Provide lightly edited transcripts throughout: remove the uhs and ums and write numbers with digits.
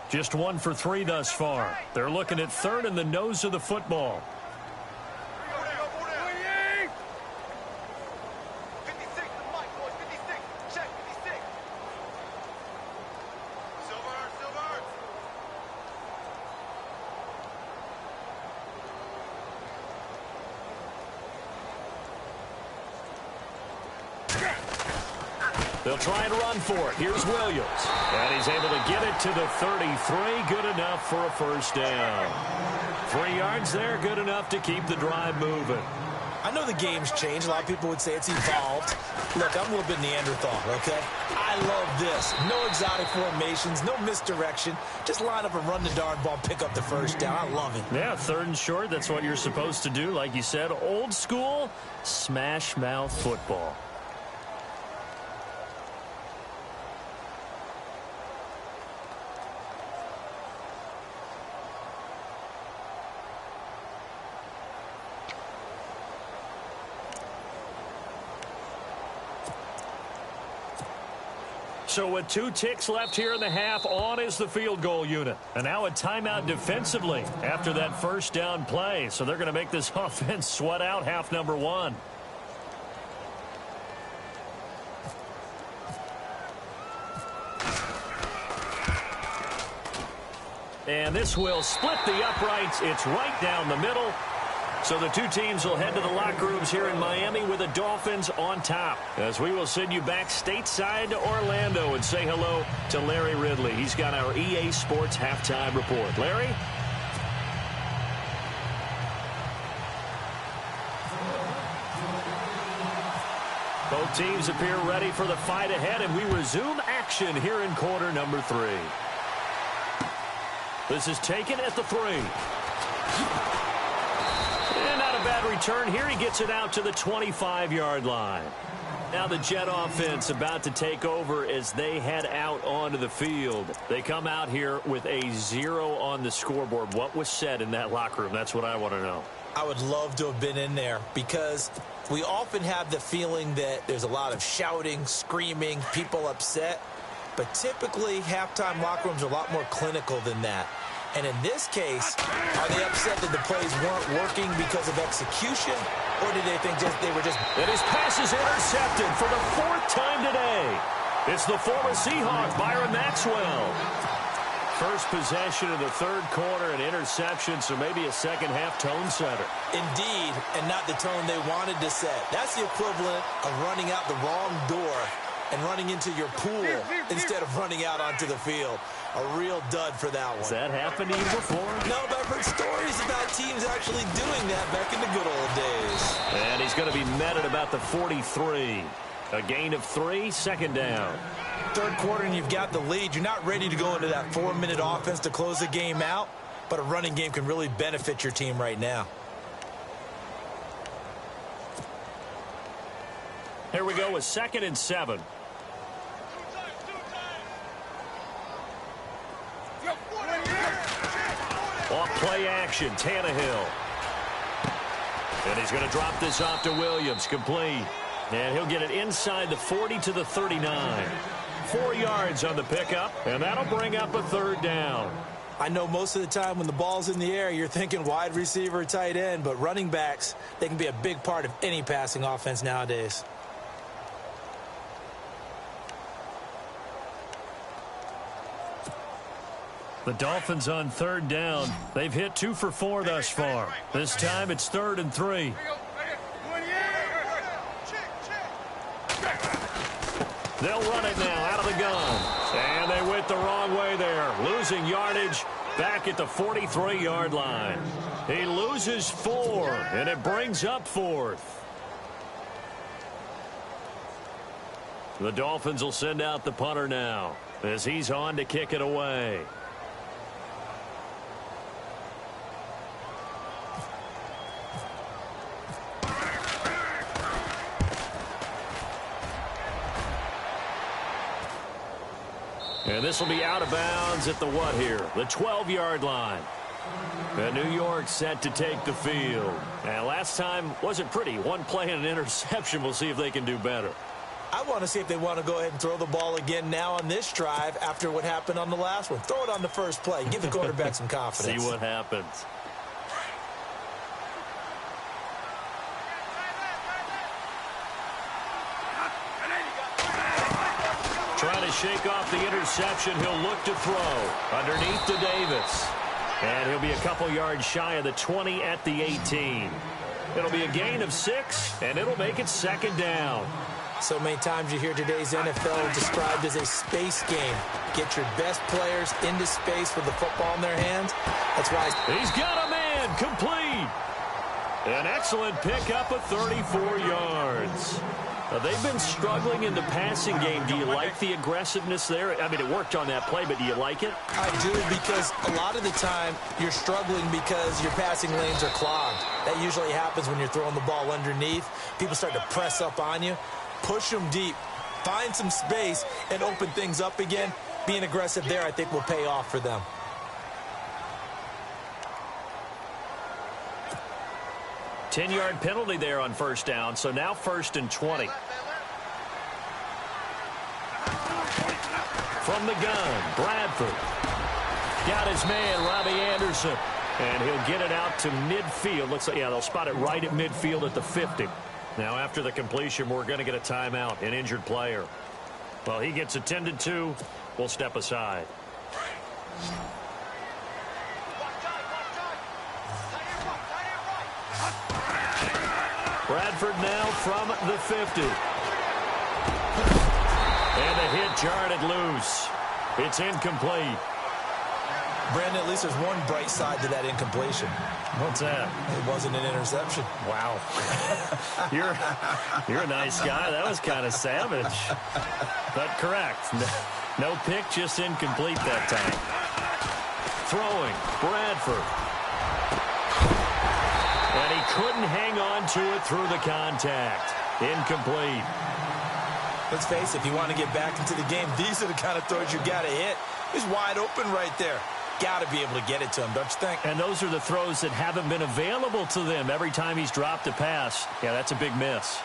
Just 1 for 3 thus far. They're looking at third in the nose of the football. They'll try and run for it. Here's Williams. And he's able to get it to the 33. Good enough for a first down. 3 yards there. Good enough to keep the drive moving. I know the game's changed. A lot of people would say it's evolved. Look, I'm a little bit Neanderthal, okay? I love this. No exotic formations, no misdirection. Just line up and run the darn ball, pick up the first down. I love it. Yeah, 3rd and short. That's what you're supposed to do. Like you said, old school, smash mouth football. So with 2 ticks left here in the half, on is the field goal unit. And now a timeout defensively after that first down play. So they're going to make this offense sweat out half number 1. And this will split the uprights. It's right down the middle. So the 2 teams will head to the locker rooms here in Miami with the Dolphins on top. As we will send you back stateside to Orlando and say hello to Larry Ridley. He's got our EA Sports halftime report. Larry? Both teams appear ready for the fight ahead, and we resume action here in quarter number 3. This is taken at the 3. And not a bad return here. He gets it out to the 25-yard line. Now the Jet offense about to take over as they head out onto the field. They come out here with a 0 on the scoreboard. What was said in that locker room? That's what I want to know. I would love to have been in there because we often have the feeling that there's a lot of shouting, screaming, people upset. But typically, halftime locker rooms are a lot more clinical than that. And in this case, are they upset that the plays weren't working because of execution? Or did they think they were just... And his pass is intercepted for the 4th time today. It's the former Seahawk, Byron Maxwell. First possession of the 3rd quarter, an interception, so maybe a second-half tone setter. Indeed, and not the tone they wanted to set. That's the equivalent of running out the wrong door and running into your pool instead of running out onto the field. A real dud for that one. Has that happened to you before? No, but I've heard stories about teams actually doing that back in the good old days. And he's going to be met at about the 43. A gain of 3, 2nd down. 3rd quarter and you've got the lead. You're not ready to go into that 4-minute offense to close the game out, but a running game can really benefit your team right now. Here we go with 2nd and 7. Off play action, Tannehill. And he's going to drop this off to Williams, complete. And he'll get it inside the 40 to the 39. 4 yards on the pickup, and that'll bring up a 3rd down. I know most of the time when the ball's in the air, you're thinking wide receiver, tight end, but running backs, they can be a big part of any passing offense nowadays. The Dolphins on 3rd down. They've hit 2 for 4 thus far. This time it's 3rd and 3. They'll run it now out of the gun. And they went the wrong way there. Losing yardage back at the 43-yard line. He loses 4, and it brings up 4th. The Dolphins will send out the punter now as he's on to kick it away. And this will be out of bounds at the what here? The 12-yard line. And New York set to take the field. And last time wasn't pretty. 1 play and an interception. We'll see if they can do better. I want to see if they want to go ahead and throw the ball again now on this drive after what happened on the last one. Throw it on the first play. Give the quarterback some confidence. See what happens. Trying to shake off the interception. He'll look to throw underneath to Davis. And he'll be a couple yards shy of the 20 at the 18. It'll be a gain of 6, and it'll make it second down. So many times you hear today's NFL described as a space game. Get your best players into space with the football in their hands. That's why he's got a man complete. An excellent pickup of 34 yards. They've been struggling in the passing game. Do you like the aggressiveness there? I mean, it worked on that play, but do you like it? I do, because a lot of the time you're struggling because your passing lanes are clogged. That usually happens when you're throwing the ball underneath. People start to press up on you. Push them deep. Find some space and open things up again. Being aggressive there, I think, will pay off for them. Ten-yard penalty there on first down, so now 1st and 20. From the gun, Bradford. Got his man, Robbie Anderson. And he'll get it out to midfield. Looks like, yeah, they'll spot it right at midfield at the 50. Now, after the completion, we're going to get a timeout, an injured player. Well, he gets attended to. We'll step aside. Bradford now from the 50. And the hit jarred it loose. It's incomplete. Brandon, at least there's one bright side to that incompletion. What's that? It wasn't an interception. Wow. You're a nice guy. That was kind of savage. But correct. No pick, just incomplete that time. Throwing, Bradford. And he couldn't hang on to it through the contact. Incomplete. Let's face it, if you want to get back into the game, these are the kind of throws you got to hit. He's wide open right there. Got to be able to get it to him, don't you think? And those are the throws that haven't been available to them every time he's dropped a pass. Yeah, that's a big miss.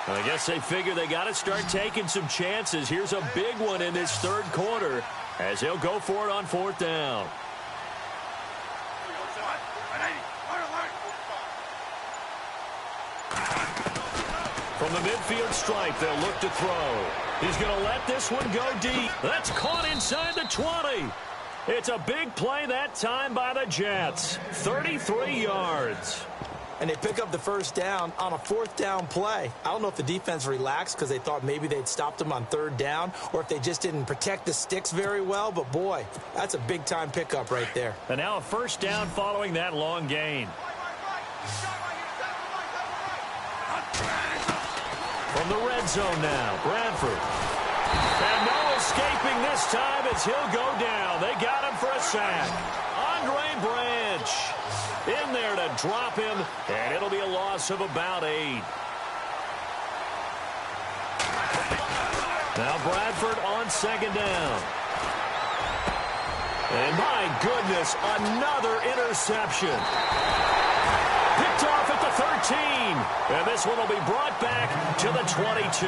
I guess they figure they got to start taking some chances. Here's a big one in this third quarter as he'll go for it on 4th down. From the midfield stripe, they'll look to throw. He's going to let this one go deep. That's caught inside the 20. It's a big play that time by the Jets. 33 yards. And they pick up the first down on a 4th down play. I don't know if the defense relaxed because they thought maybe they'd stopped them on 3rd down or if they just didn't protect the sticks very well. But, boy, that's a big-time pickup right there. And now a first down following that long gain. From the red zone now, Bradford. And no escaping this time as he'll go down. They got him for a sack. Andre Branch in there to drop him, and it'll be a loss of about 8. Now Bradford on 2nd down. And my goodness, another interception. Picked off at the 13. And this one will be brought back to the 22.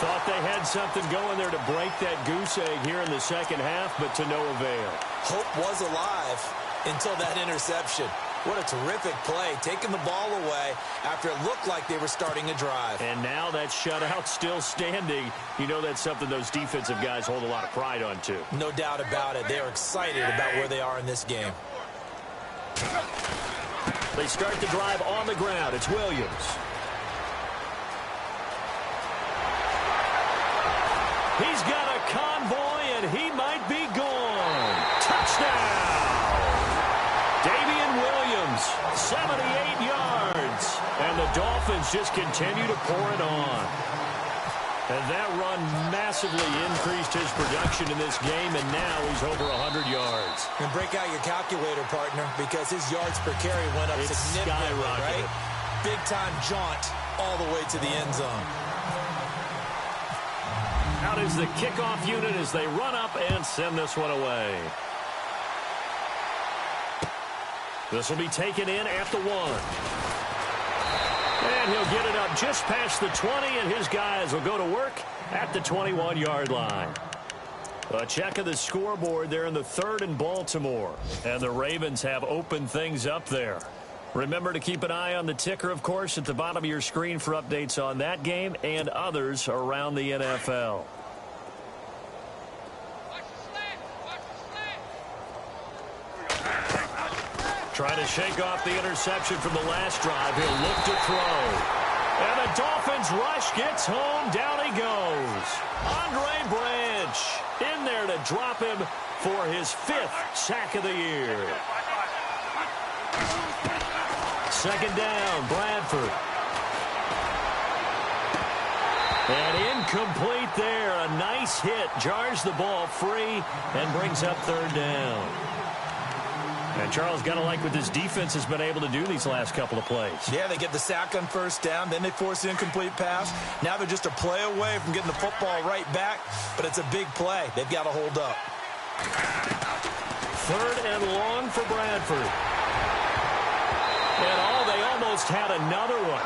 Thought they had something going there to break that goose egg here in the second half, but to no avail. Hope was alive until that interception. What a terrific play, taking the ball away after it looked like they were starting a drive. And now that shutout still standing. You know that's something those defensive guys hold a lot of pride on, too. No doubt about it. They're excited about where they are in this game. They start the drive on the ground. It's Williams. He's got a convoy, and he might be gone. Touchdown! Davian Williams, 78 yards. And the Dolphins just continue to pour it on. And that run massively increased his production in this game, and now he's over 100 yards. And break out your calculator, partner, because his yards per carry went up significantly, right? Big-time jaunt all the way to the end zone. Out is the kickoff unit as they run up and send this one away. This will be taken in at the 1. And he'll get it up just past the 20, and his guys will go to work at the 21-yard line. A check of the scoreboard there in the 3rd and Baltimore. And the Ravens have opened things up there. Remember to keep an eye on the ticker, of course, at the bottom of your screen for updates on that game and others around the NFL. Trying to shake off the interception from the last drive. He'll look to throw. And the Dolphins rush gets home. Down he goes. Andre Branch in there to drop him for his 5th sack of the year. 2nd down, Bradford. And incomplete there. A nice hit. Jars the ball free and brings up 3rd down. And Charles, got to like what this defense has been able to do these last couple of plays. Yeah, they get the sack on 1st down, then they force an incomplete pass. Now they're just a play away from getting the football right back, but it's a big play. They've got to hold up. 3rd and long for Bradford. And they almost had another one.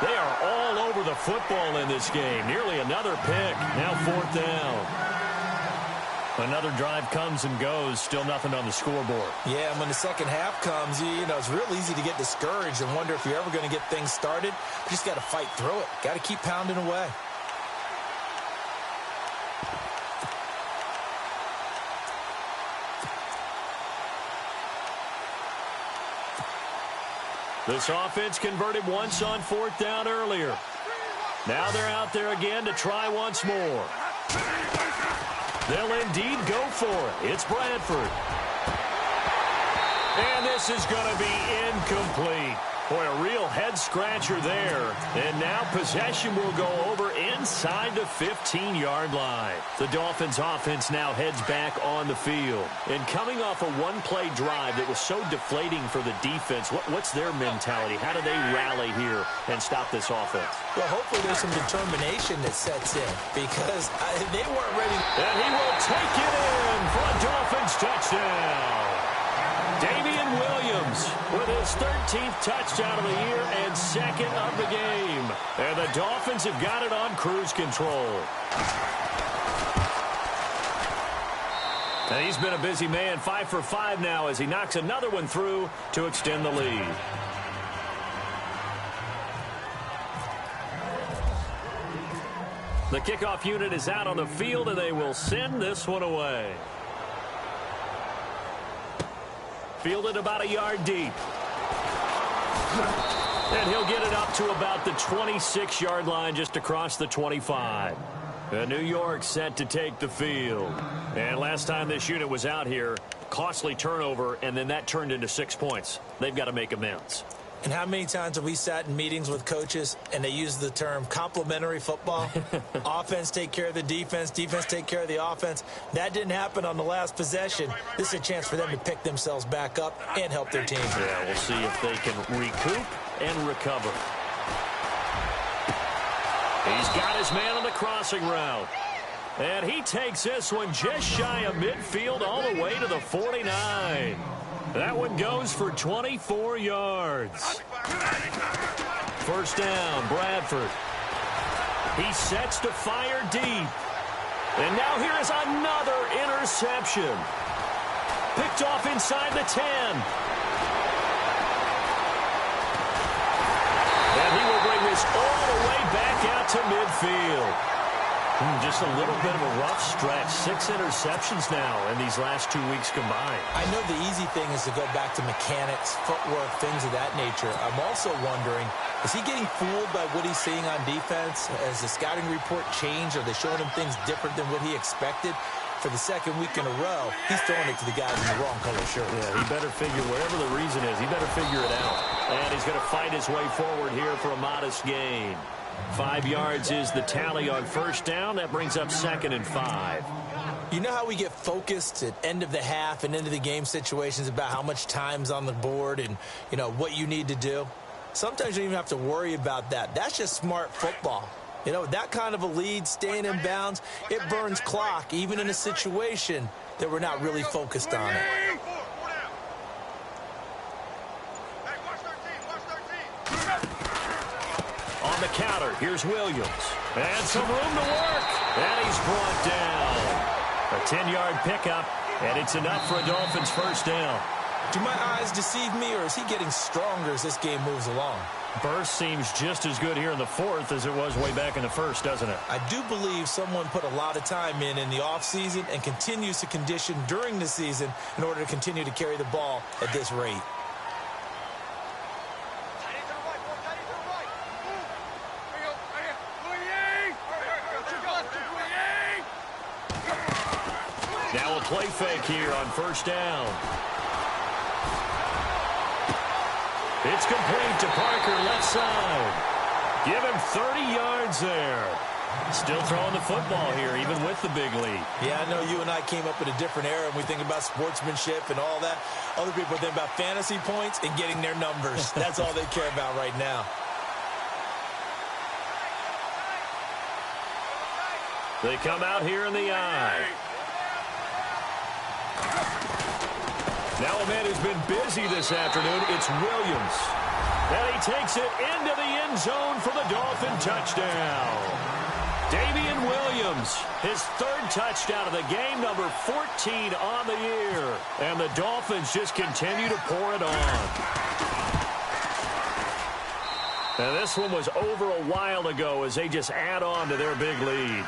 They are all over the football in this game. Nearly another pick. Now 4th down. Another drive comes and goes. Still nothing on the scoreboard. Yeah, and when the second half comes, you know, it's real easy to get discouraged and wonder if you're ever going to get things started. You just got to fight through it. Got to keep pounding away. This offense converted once on 4th down earlier. Now they're out there again to try once more. They'll indeed go for it. It's Bradford. And this is going to be incomplete. Boy, a real head-scratcher there. And now possession will go over inside the 15-yard line. The Dolphins' offense now heads back on the field. And coming off a one-play drive that was so deflating for the defense, what's their mentality? How do they rally here and stop this offense? Well, hopefully there's some determination that sets in because they weren't ready. And he will take it in for a Dolphins touchdown. Davian Williams with his 13th touchdown of the year and 2nd of the game. And the Dolphins have got it on cruise control. And he's been a busy man, 5 for 5 now as he knocks another one through to extend the lead. The kickoff unit is out on the field, and they will send this one away. Fielded about a yard deep. And he'll get it up to about the 26-yard line just across the 25. New York set to take the field. And last time this unit was out here, costly turnover, and then that turned into 6 points. They've got to make amends. And how many times have we sat in meetings with coaches and they use the term complementary football? Offense take care of the defense, defense take care of the offense. That didn't happen on the last possession. This is a chance for them to pick themselves back up and help their team. Yeah, we'll see if they can recoup and recover. He's got his man on the crossing route. And he takes this one just shy of midfield all the way to the 49. That one goes for 24 yards. First down, Bradford. He sets to fire deep. And now here is another interception. Picked off inside the 10. to midfield. Just a little bit of a rough stretch. 6 interceptions now in these last 2 weeks combined. I know the easy thing is to go back to mechanics, footwork, things of that nature. I'm also wondering, is he getting fooled by what he's seeing on defense? Has the scouting report changed? Are they showing him things different than what he expected? For the second week in a row, he's throwing it to the guys in the wrong color shirt. Yeah, he better figure, whatever the reason is, he better figure it out. And he's going to fight his way forward here for a modest gain. 5 yards is the tally on first down. That brings up 2nd and 5. You know how we get focused at end of the half and end of the game situations about how much time's on the board and, you know, what you need to do? Sometimes you don't even have to worry about that. That's just smart football. You know, that kind of a lead, staying in bounds, it burns clock, even in a situation that we're not really focused on it. On the counter, here's Williams. And some room to work. And he's brought down. A 10-yard pickup, and it's enough for a Dolphins first down. Do my eyes deceive me, or is he getting stronger as this game moves along? Burst seems just as good here in the 4th as it was way back in the 1st, doesn't it? I do believe someone put a lot of time in the offseason and continues to condition during the season in order to continue to carry the ball at this rate. Now a play fake here on first down. It's complete to Parker, left side. Give him 30 yards there. Still throwing the football here, even with the big lead. Yeah, I know you and I came up in a different era, and we think about sportsmanship and all that. Other people think about fantasy points and getting their numbers. That's all they care about right now. They come out here in the eye. Now a man who's been busy this afternoon, it's Williams. And he takes it into the end zone for the Dolphin touchdown. Damian Williams, his 3rd touchdown of the game, number 14 on the year. And the Dolphins just continue to pour it on. And this one was over a while ago as they just add on to their big lead.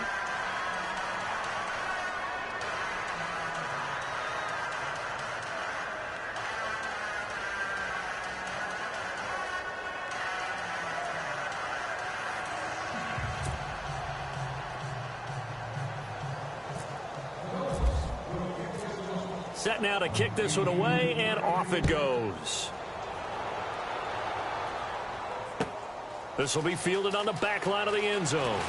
Set now to kick this one away, and off it goes. This will be fielded on the back line of the end zone.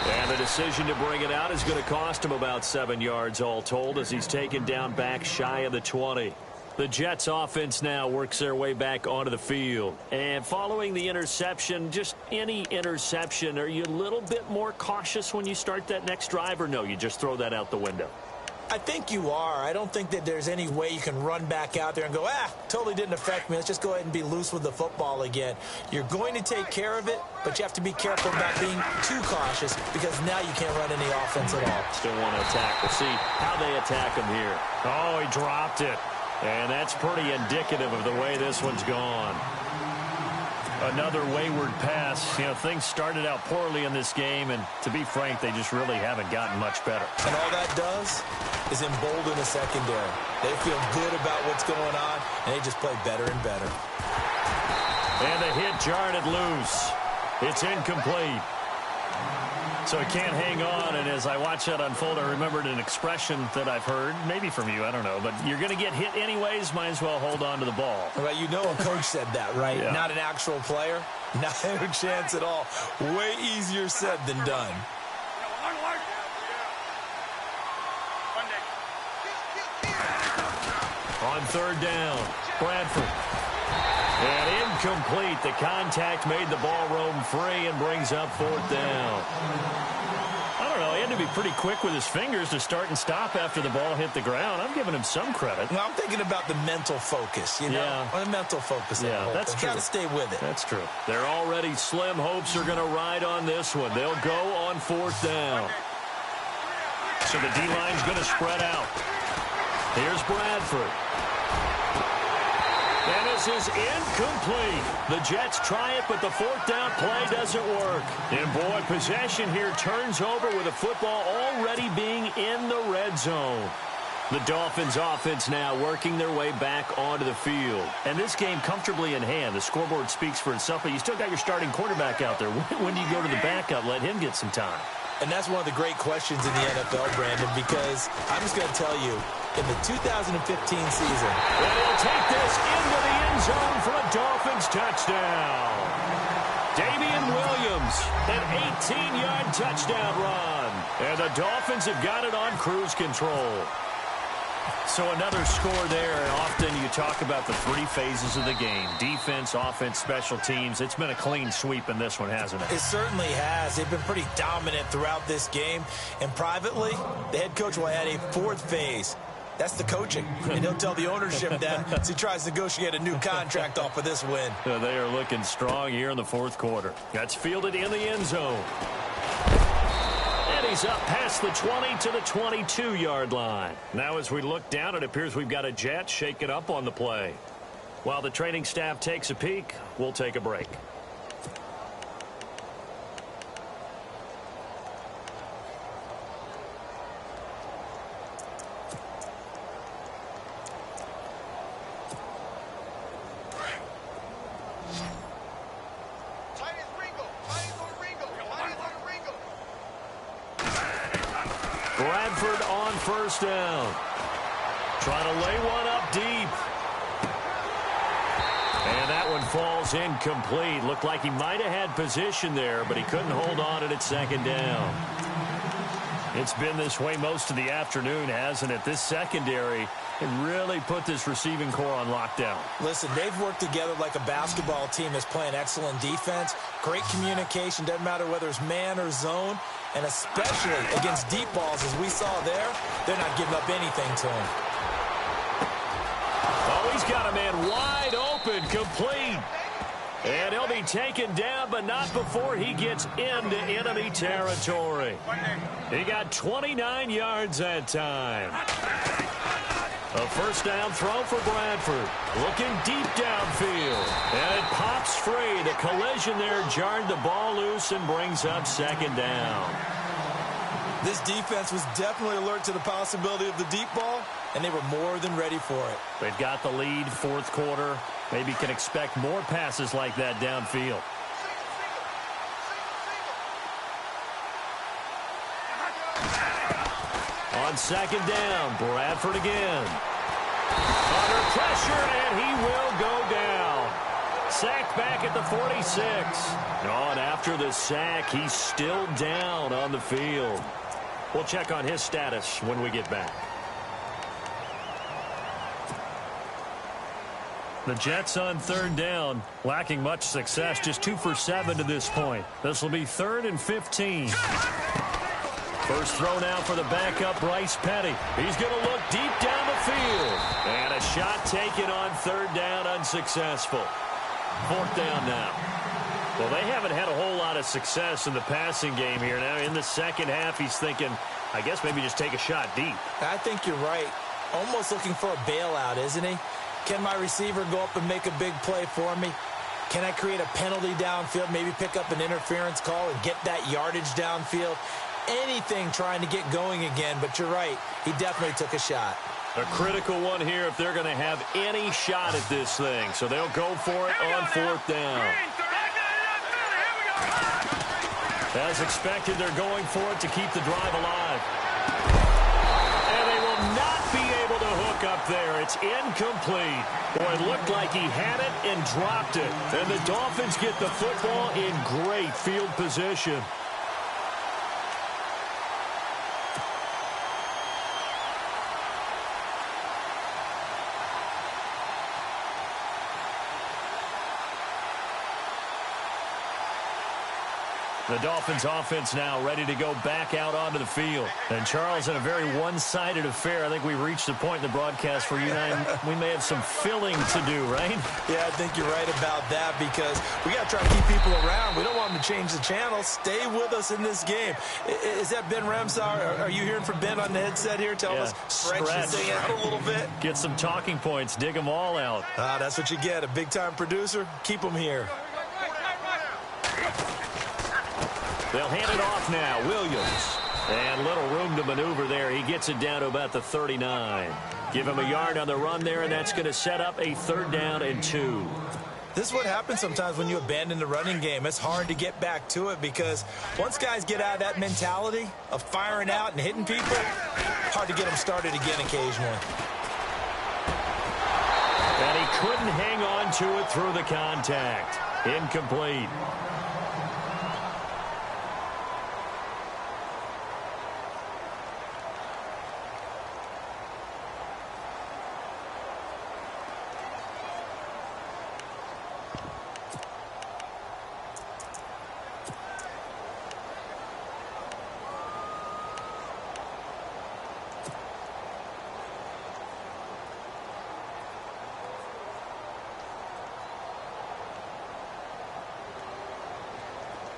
And the decision to bring it out is going to cost him about 7 yards all told as he's taken down back shy of the 20. The Jets offense now works their way back onto the field. And following the interception, just any interception, are you a little bit more cautious when you start that next drive, or no, you just throw that out the window? I think you are. I don't think that there's any way you can run back out there and go, totally didn't affect me. Let's just go ahead and be loose with the football again. You're going to take care of it, but you have to be careful about being too cautious because now you can't run any offense at all. Still want to attack. We'll see how they attack him here. Oh, he dropped it. And that's pretty indicative of the way this one's gone. Another wayward pass. You know, things started out poorly in this game, and to be frank, they just really haven't gotten much better. And all that does is embolden the secondary. They feel good about what's going on, and they just play better and better. And the hit jarred it loose. It's incomplete. So it can't hang on, and as I watch that unfold, I remembered an expression that I've heard, maybe from you, I don't know, but you're going to get hit anyways, might as well hold on to the ball. Well, you know a coach said that, right? Yeah. Not an actual player. Not a chance at all. Way easier said than done. On 3rd down, Bradford. And incomplete. The contact made the ball roam free and brings up 4th down. I don't know. He had to be pretty quick with his fingers to start and stop after the ball hit the ground. I'm giving him some credit. Well, I'm thinking about the mental focus, you know? Yeah. The mental focus. Yeah, that's true. Got to stay with it. That's true. Their already slim hopes are going to ride on this one. They'll go on 4th down. So the D-line's going to spread out. Here's Bradford. And this is incomplete. The Jets try it, but the fourth down play doesn't work. And boy, possession here turns over with the football already being in the red zone. The Dolphins offense now working their way back onto the field. And this game comfortably in hand. The scoreboard speaks for itself, but you still got your starting quarterback out there. When do you go to the backup? Let him get some time. And that's one of the great questions in the NFL, Brandon, because I'm just going to tell you, in the 2015 season. And he'll take this into the end zone for a Dolphins touchdown. Damian Williams, an 18-yard touchdown run. And the Dolphins have got it on cruise control. So another score there. Often you talk about the three phases of the game. Defense, offense, special teams. It's been a clean sweep in this one, hasn't it? It certainly has. They've been pretty dominant throughout this game. And privately, the head coach will add a fourth phase. That's the coaching. And he'll tell the ownership that as he tries to negotiate a new contract off of this win. They are looking strong here in the fourth quarter. That's fielded in the end zone. And he's up past the 20 to the 22-yard line. Now as we look down, it appears we've got a Jet shaken up on the play. While the training staff takes a peek, we'll take a break. Bradford on first down. Trying to lay one up deep. And that one falls incomplete. Looked like he might have had position there, but he couldn't hold on at second down. It's been this way most of the afternoon, hasn't it? This secondary can really put this receiving core on lockdown. Listen, they've worked together like a basketball team that's playing excellent defense. Great communication. Doesn't matter whether it's man or zone. And especially against deep balls, as we saw there, they're not giving up anything to him. Oh, he's got a man wide open, complete. And he'll be taken down, but not before he gets into enemy territory. He got 29 yards that time. A first down throw for Bradford. Looking deep downfield. And it pops free. The collision there jarred the ball loose and brings up second down. This defense was definitely alert to the possibility of the deep ball, and they were more than ready for it. They've got the lead, fourth quarter. Maybe can expect more passes like that downfield. On second down, Bradford again. Under pressure, and he will go down. Sacked back at the 46. Oh, and after the sack, he's still down on the field. We'll check on his status when we get back. The Jets on third down, lacking much success, just 2 for 7 to this point. This will be 3rd and 15. First throw now for the backup, Bryce Petty. He's going to look deep down the field. And a shot taken on third down, unsuccessful. Fourth down now. Well, they haven't had a whole lot of success in the passing game here. Now, in the second half, he's thinking, I guess maybe just take a shot deep. I think you're right. Almost looking for a bailout, isn't he? Can my receiver go up and make a big play for me? Can I create a penalty downfield, maybe pick up an interference call and get that yardage downfield? Anything trying to get going again, but you're right. He definitely took a shot. A critical one here if they're going to have any shot at this thing. So they'll go for it on fourth down. As expected, they're going for it to keep the drive alive. And they will not be able to hook up there. It's incomplete. Boy, it looked like he had it and dropped it. And the Dolphins get the football in great field position. The Dolphins offense now ready to go back out onto the field. And Charles, in a very one-sided affair, I think we reached the point in the broadcast where you and I, we may have some filling to do, right? Yeah, I think you're right about that because we got to try to keep people around. We don't want them to change the channel. Stay with us in this game. Is that Ben Ramsar? Are you hearing from Ben on the headset here? Tell us, stretch this thing out a little bit. Get some talking points. Dig them all out. That's what you get. A big-time producer. Keep them here. They'll hand it off now. Williams. And little room to maneuver there. He gets it down to about the 39. Give him a yard on the run there, and that's going to set up a 3rd down and 2. This is what happens sometimes when you abandon the running game. It's hard to get back to it because once guys get out of that mentality of firing out and hitting people, hard to get them started again occasionally. And he couldn't hang on to it through the contact. Incomplete.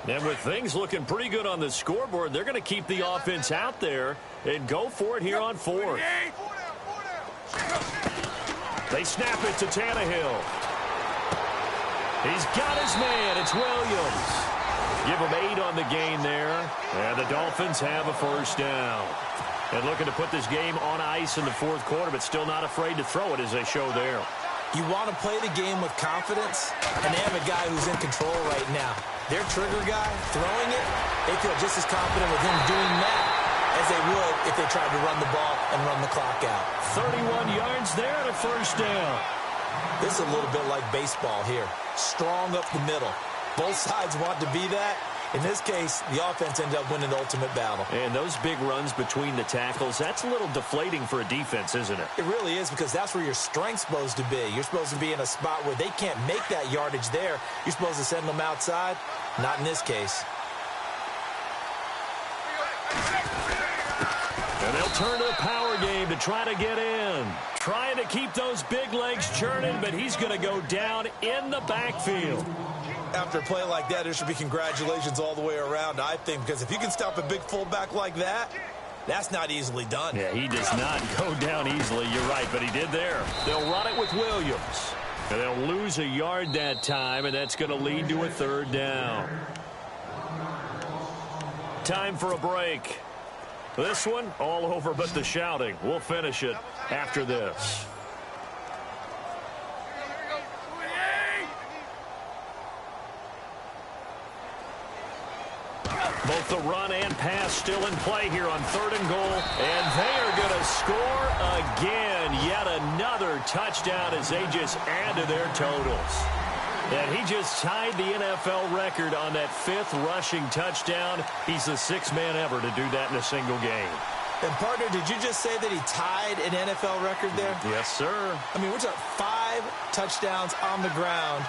And with things looking pretty good on the scoreboard, they're going to keep the offense out there and go for it here on 4th. They snap it to Tannehill. He's got his man. It's Williams. Give him 8 on the gain there. And the Dolphins have a 1st down. And looking to put this game on ice in the 4th quarter, but still not afraid to throw it as they show there. You want to play the game with confidence, and they have a guy who's in control right now. Their trigger guy, throwing it, they feel just as confident with him doing that as they would if they tried to run the ball and run the clock out. 31 yards there and a 1st down. This is a little bit like baseball here. Strong up the middle. Both sides want to be that. In this case, the offense ended up winning the ultimate battle. And those big runs between the tackles, that's a little deflating for a defense, isn't it? It really is because that's where your strength's supposed to be. You're supposed to be in a spot where they can't make that yardage there. You're supposed to send them outside. Not in this case. And they'll turn to the power game to try to get in. Trying to keep those big legs churning, but he's going to go down in the backfield. After a play like that, there should be congratulations all the way around, I think, because if you can stop a big fullback like that, that's not easily done. Yeah, he does not go down easily. You're right, but he did there. They'll run it with Williams. And they'll lose a yard that time, and that's going to lead to a 3rd down. Time for a break. This one, all over but the shouting. We'll finish it after this. Both the run and pass still in play here on 3rd and goal. And they are going to score again. Yet another touchdown as they just add to their totals. And he just tied the NFL record on that 5th rushing touchdown. He's the 6th man ever to do that in a single game. And, partner, did you just say that he tied an NFL record there? Yes, sir. I mean, we're talking 5 touchdowns on the ground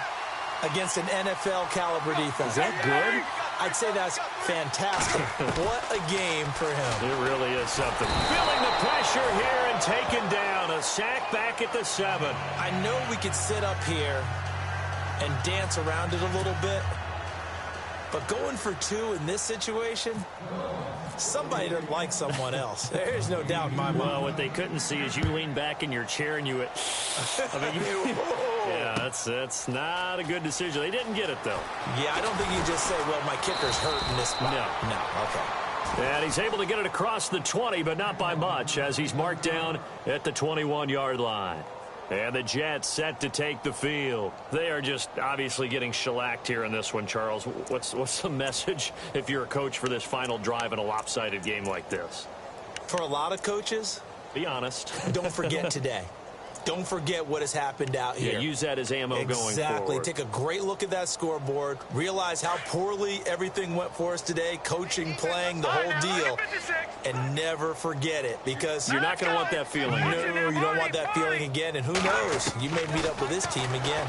against an NFL-caliber defense. Is that good? I'd say that's fantastic. What a game for him. It really is something. Feeling the pressure here and taken down. A sack back at the 7. I know we could sit up here and dance around it a little bit, but going for 2 in this situation, somebody doesn't like someone else. There's no doubt in my mind. Well, what they couldn't see is you lean back in your chair and you went, I mean, yeah, that's not a good decision. They didn't get it, though. Yeah, I don't think you just say, well, my kicker's hurt in this spot. No, okay. And he's able to get it across the 20, but not by much, as he's marked down at the 21-yard line. And the Jets set to take the field. They are just obviously getting shellacked here in this one, Charles. What's the message if you're a coach for this final drive in a lopsided game like this? For a lot of coaches, be honest. Don't forget today. Don't forget what has happened out here. Yeah, use that as ammo going forward. Exactly. Take a great look at that scoreboard. Realize how poorly everything went for us today, coaching, playing, the whole deal. And never forget it, because you're not going to want that feeling. No, you don't want that feeling again. And who knows? You may meet up with this team again.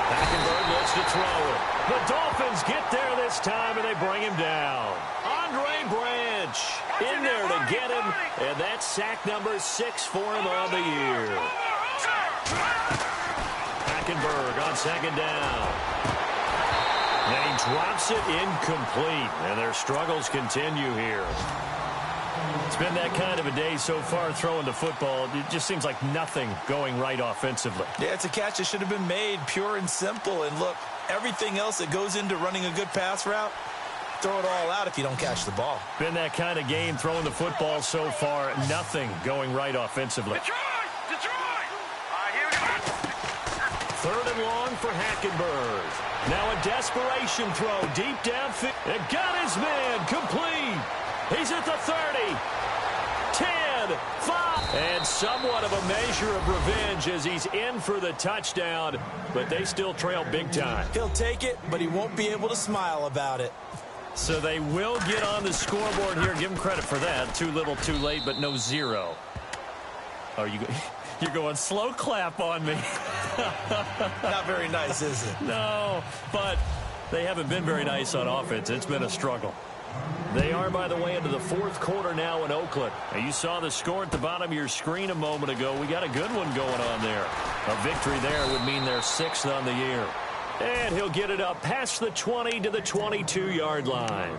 Hackenberg looks to throw it. The Dolphins get there this time, and they bring him down. Andre Branch in there to get him, and that's sack number 6 for him on the year. Hackenberg on second down. And he drops it incomplete, and their struggles continue here. It's been that kind of a day so far throwing the football. It just seems like nothing going right offensively. Yeah, it's a catch that should have been made, pure and simple. And look, everything else that goes into running a good pass route, throw it all out if you don't catch the ball. Been that kind of game throwing the football so far. Nothing going right offensively. Third and long for Hackenberg. Now a desperation throw deep downfield. It got his man complete. He's at the 30, 10, 5. And somewhat of a measure of revenge as he's in for the touchdown, but they still trail big time. He'll take it, but he won't be able to smile about it. So they will get on the scoreboard here. Give him credit for that. Too little, too late, but no 0. Oh, you're going slow clap on me. Not very nice, is it? No, but they haven't been very nice on offense. It's been a struggle. They are, by the way, into the fourth quarter now in Oakland. Now, you saw the score at the bottom of your screen a moment ago. We got a good one going on there. A victory there would mean they're 6th on the year. And he'll get it up past the 20 to the 22-yard line.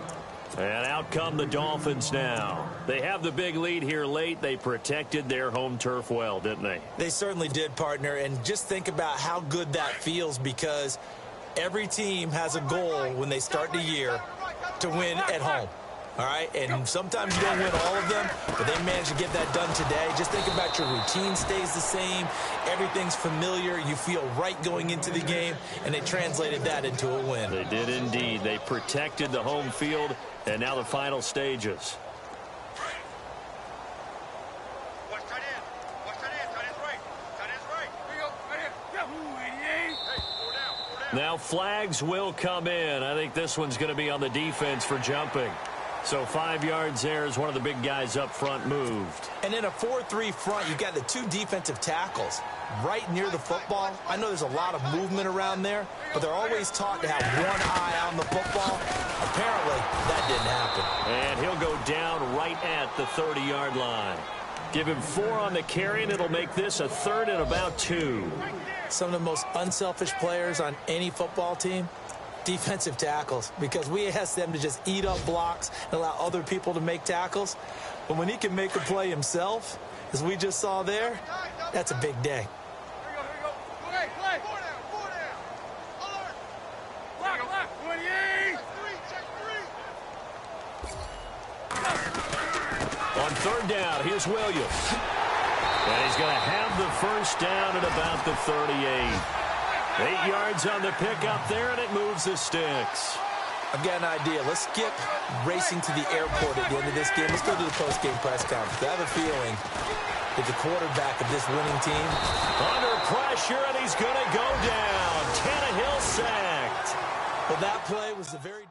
And out come the Dolphins now. They have the big lead here late. They protected their home turf well, didn't they? They certainly did, partner. And just think about how good that feels, because every team has a goal when they start the year to win at home. All right, and sometimes you don't win all of them, but they managed to get that done today. Just think about your routine stays the same. Everything's familiar. You feel right going into the game, and they translated that into a win. They did indeed. They protected the home field, and now the final stages. Now flags will come in. I think this one's going to be on the defense for jumping. So 5 yards there as one of the big guys up front moved. And in a 4-3 front, you've got the 2 defensive tackles right near the football. I know there's a lot of movement around there, but they're always taught to have one eye on the football. Apparently, that didn't happen. And he'll go down right at the 30-yard line. Give him 4 on the carry, and it'll make this a 3rd and about 2. Some of the most unselfish players on any football team, defensive tackles, because we ask them to just eat up blocks and allow other people to make tackles. But when he can make a play himself, as we just saw there, that's a big day. On 3rd down, here's Williams. And he's going to have the first down at about the 38. 8 yards on the pickup there, and it moves the sticks. I've got an idea. Let's skip racing to the airport at the end of this game. Let's go to the post-game press conference. I have a feeling that the quarterback of this winning team, under pressure, and he's going to go down. Tannehill sacked. Well, that play was the very...